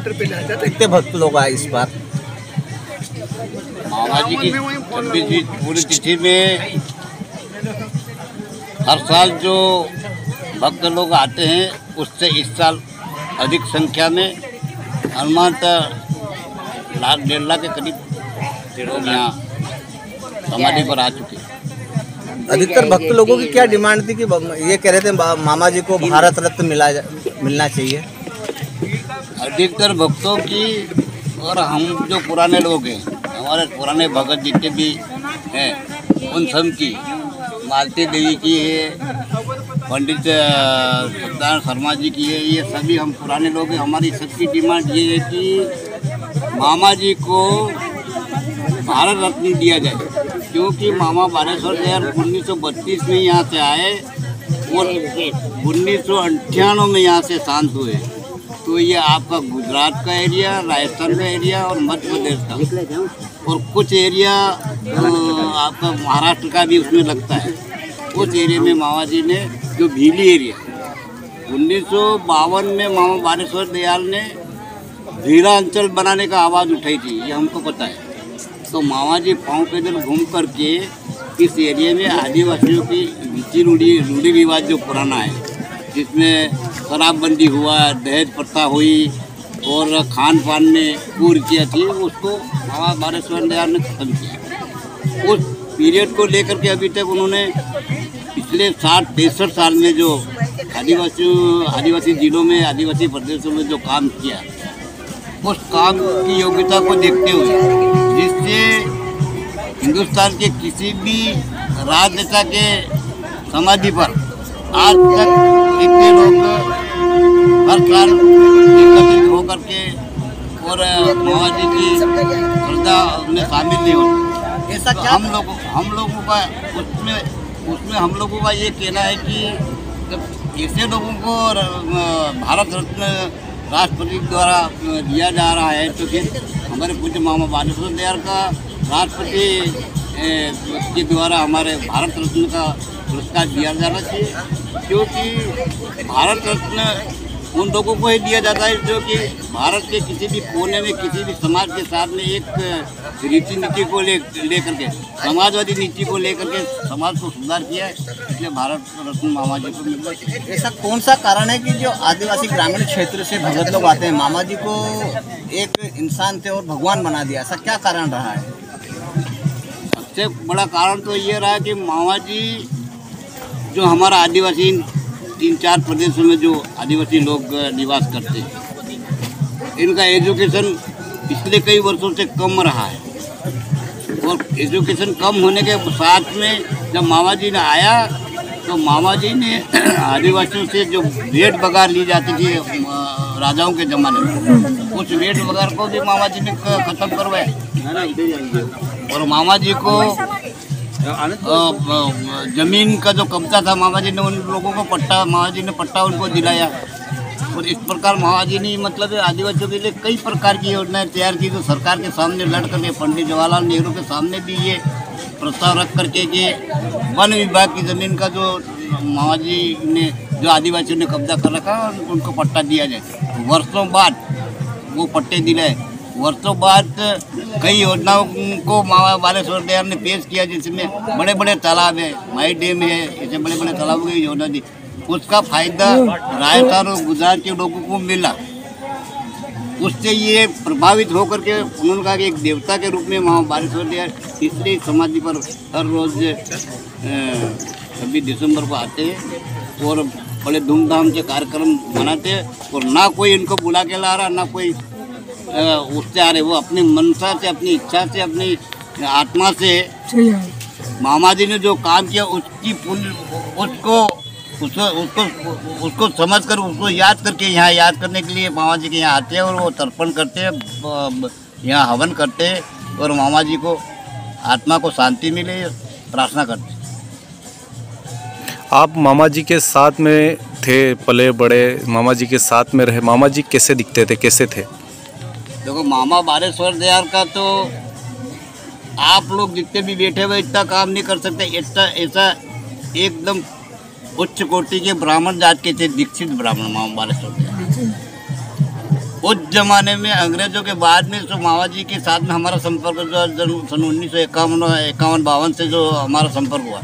Counter पे ले जाते। कितने भक्त लोग आए इस बार? मामा जी की 26वीं पूरी तिथि में हर साल जो भक्त लोग आते हैं उससे इस साल अधिक संख्या में अनुमानतः लाख 1.5 लाख के करीब लोग यहाँ समाधि पर आ चुके हैं। अधिकतर भक्त लोगों की क्या डिमांड थी कि ये कह रहे थे मामा जी को भारत रत्न मिलना चाहिए? अधिकतर भक्तों की और हम जो पुराने लोग हैं, हमारे पुराने भगत जितने भी हैं उन सब की, मालती देवी की है, पंडित सत्यानंद शर्मा जी की है, ये सभी हम पुराने लोग हैं। हमारी सबकी डिमांड ये है कि मामा जी को भारत रत्न दिया जाए, क्योंकि मामा बालेश्वर दयाल 1932 में यहाँ से आए और 1998 में यहाँ से शांत हुए। तो ये आपका गुजरात का एरिया, राजस्थान का एरिया और मध्य प्रदेश का और कुछ एरिया आपका महाराष्ट्र का भी उसमें लगता है। उस एरिया में मामा जी ने जो भीली एरिया 1952 में मामा बालेश्वर दयाल ने भीरा अंचल बनाने का आवाज़ उठाई थी, ये हमको पता है। तो मामा जी पाँव पैदल घूम करके इस एरिया में आदिवासियों की रीति रूढ़ी रिवाज जो पुराना है, जिसमें शराबबंदी हुआ, दहेज प्रथा हुई और खान पान में कुरीतियाँ थी, उसको मामा बालेश्वर दयाल ने ख़त्म किया। उस पीरियड को लेकर के अभी तक उन्होंने पिछले 60-63 साल में जो आदिवासी जिलों में, आदिवासी प्रदेशों में जो काम किया, उस काम की योग्यता को देखते हुए, जिससे हिंदुस्तान के किसी भी राजनेता के समाधि पर आज तक इतने लोग हर साल एकत्रित होकर के और मामा जी की श्रद्धा में शामिल नहीं होते। ऐसा क्या हम लोगों का उसमें हम लोगों का ये कहना है कि ऐसे लोगों को भारत रत्न राष्ट्रपति द्वारा दिया जा रहा है, तो फिर हमारे पूज्य मामा बालेश्वर दयाल का राष्ट्रपति के द्वारा हमारे भारत रत्न का पुरस्कार दिया जाना चाहिए, क्योंकि भारत रत्न उन लोगों को ही दिया जाता है जो कि भारत के किसी भी कोने में, किसी भी समाज के साथ में एक रीति नीति को लेकर के, समाजवादी नीति को लेकर के समाज को सुधार किया है, इसलिए भारत रत्न मामा जी को मिलना चाहिए। ऐसा कौन सा कारण है कि जो आदिवासी ग्रामीण क्षेत्र से भगत लोग आते हैं, मामा जी को एक इंसान थे और भगवान बना दिया, ऐसा क्या कारण रहा है? सबसे बड़ा कारण तो ये रहा कि मामा जी जो हमारा आदिवासी 3-4 प्रदेशों में जो आदिवासी लोग निवास करते हैं, इनका एजुकेशन पिछले कई वर्षों से कम रहा है और एजुकेशन कम होने के साथ में जब मामा जी ने आया तो मामा जी ने आदिवासियों से जो भेंट बघार ली जाती थी राजाओं के ज़माने में, उस भेंट बघार को भी मामा जी ने ख़त्म करवाया और मामा जी को जमीन का जो कब्जा था, मामा जी ने उन लोगों को पट्टा उनको दिलाया और इस प्रकार मामा जी ने मतलब आदिवासियों के लिए कई प्रकार की योजनाएं तैयार की, जो सरकार के सामने लड़ करके पंडित जवाहरलाल नेहरू के सामने भी ये प्रस्ताव रख करके कि वन विभाग की ज़मीन का जो मामा जी ने जो आदिवासियों ने कब्जा कर रखा उनको पट्टा दिया जाए। वर्षों बाद वो पट्टे दिलाए, वर्षों बाद कई योजनाओं को मामा बालेश्वर दयाल ने पेश किया, जिसमें बड़े बड़े तालाब है, माई डैम है, ऐसे बड़े बड़े तालाबों की योजना दी। उसका फायदा राजस्थान और गुजरात के लोगों को मिला। उससे ये प्रभावित होकर के उन्होंने कहा कि एक देवता के रूप में मामा बालेश्वर दयाल इसलिए समाधि पर हर रोज़ 26 दिसंबर को आते हैं और बड़े धूमधाम से कार्यक्रम मनाते हैं और ना कोई इनको बुला के ला रहा, ना कोई उससे आ रहे, वो अपनी मनसा से, अपनी इच्छा से, अपनी आत्मा से मामा जी ने जो काम किया उसकी उसको समझ कर, उसको याद करके यहाँ याद करने के लिए मामा जी के यहाँ आते हैं और वो तर्पण करते हैं, यहाँ हवन करते हैं और मामा जी को आत्मा को शांति मिले प्रार्थना करते हैं। आप मामा जी के साथ में थे, पले बड़े, मामा जी के साथ में रहे, मामा जी कैसे दिखते थे, कैसे थे? देखो मामा बालेश्वर दयाल का तो आप लोग जितने भी बैठे हुए इतना काम नहीं कर सकते, ऐसा एकदम उच्च कोटि के ब्राह्मण जात के थे, दीक्षित ब्राह्मण मामा बालेश्वर दयाल। उस जमाने में अंग्रेजों के बाद में तो मामा जी के साथ में हमारा संपर्क जो सन 1951-52 से जो हमारा संपर्क हुआ,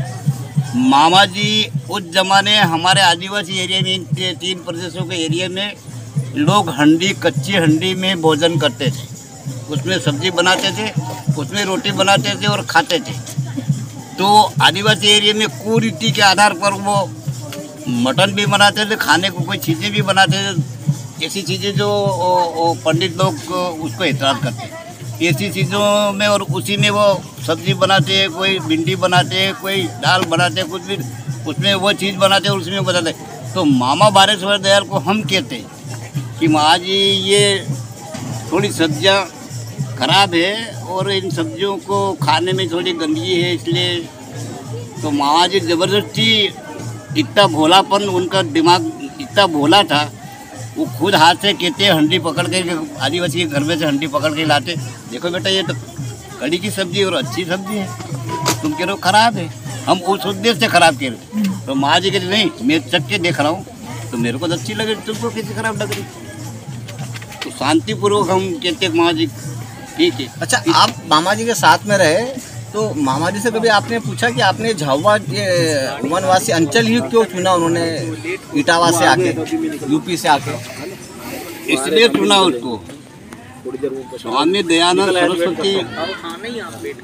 मामा जी उस जमाने हमारे आदिवासी एरिया में 3 प्रदेशों के एरिया में लोग कच्ची हंडी में भोजन करते थे, उसमें सब्जी बनाते थे, उसमें रोटी बनाते थे और खाते थे। तो आदिवासी एरिया में कुरीति के आधार पर वो मटन भी बनाते थे, खाने को कोई चीज़ें भी बनाते थे, ऐसी चीज़ें जो पंडित लोग उसको एतराज़ करते हैं, ऐसी चीज़ों में, और उसी में वो सब्जी बनाते हैं, कोई भिंडी बनाते हैं, कोई दाल बनाते हैं, कुछ भी उसमें वो चीज़ बनाते हैं और उसमें बताते हैं। तो मामा बालेश्वर दयाल को हम कहते हैं कि माँ जी ये थोड़ी सब्जियाँ खराब है और इन सब्जियों को खाने में थोड़ी गंदगी है, इसलिए तो मामा जी ज़बरदस्ती, इतना भोलापन, उनका दिमाग इतना भोला था, वो खुद हाथ से कहते हैं, हंडी पकड़ के आदिवासी के घर में से हंडी पकड़ के लाते, देखो बेटा ये तो कड़ी की सब्जी और अच्छी सब्जी है, तुम कह रहे हो खराब है, हम उस उद्देश्य से खराब कह रहे। तो माँ जी कहते नहीं, मैं चख के देख रहा हूँ तो मेरे को तो अच्छी लग रही, तुमको कैसी खराब लग रही। तो शांतिपूर्वक हम कहते माँ जी ठीक है। अच्छा, आप मामा जी के साथ में रहे तो मामा जी से कभी आपने पूछा कि आपने झाबुआ ये वनवासी अंचल ही क्यों चुना, उन्होंने इटावा से आके, यूपी से आके? इसलिए चुना उसको, स्वामी दयानंद सरस्वती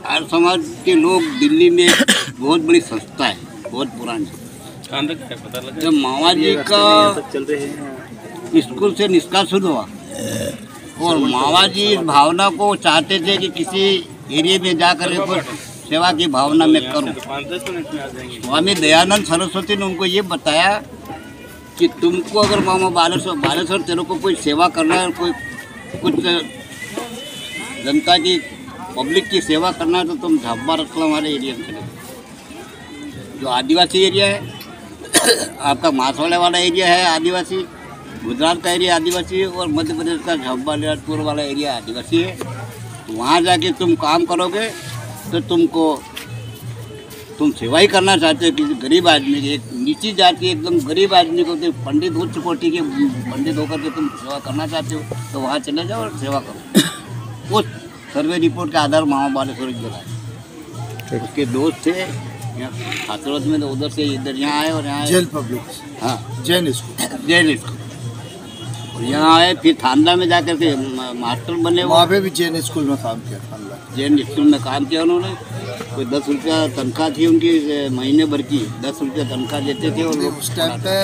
आर्य समाज के लोग, दिल्ली में बहुत बड़ी संस्था है, बहुत पुरानी। जब मामा जी का स्कूल से निष्कासन हुआ और मामा जी इस भावना को चाहते थे कि किसी एरिया में जाकर कुछ सेवा की भावना में करूं, स्वामी दयानंद सरस्वती ने उनको ये बताया कि तुमको अगर मामा बालेश्वर तेरे को कोई सेवा करना है, कोई कुछ जनता की, पब्लिक की सेवा करना है, तो तुम झाबुआ रतलाम हमारे एरिया में चले, जो आदिवासी एरिया है आपका, मासवाड़े वाला एरिया है आदिवासी, गुजरात का एरिया आदिवासी है, और मध्य प्रदेश का झाबुआ लिहाजपुर वाला एरिया आदिवासी है। वहाँ जाके तुम काम करोगे तो तुम सेवा ही करना चाहते हो किसी गरीब आदमी की, एक नीची जाति, एकदम गरीब आदमी को, तो पंडित उच्च कोटि के पंडित होकर के तुम सेवा करना चाहते हो, तो वहाँ चले जाओ और सेवा करो। उस सर्वे रिपोर्ट के आधार मामा बालेश्वर जगह उसके दोस्त थे यहाँ हाथरस में, तो उधर से इधर यहाँ आए और यहाँ जेल पब्लिक, हाँ जैन स्कूल, जैन स्कूल, और यहाँ आए, फिर थांदा में जाकर के मास्टर बने। वहाँ पे भी जैन स्कूल में काम किया, जैन स्कूल में काम किया उन्होंने। कोई 10 रुपया तनख्वाह थी उनकी, महीने भर की 10 रुपया तनख्वाह देते थे और उस टाइम पे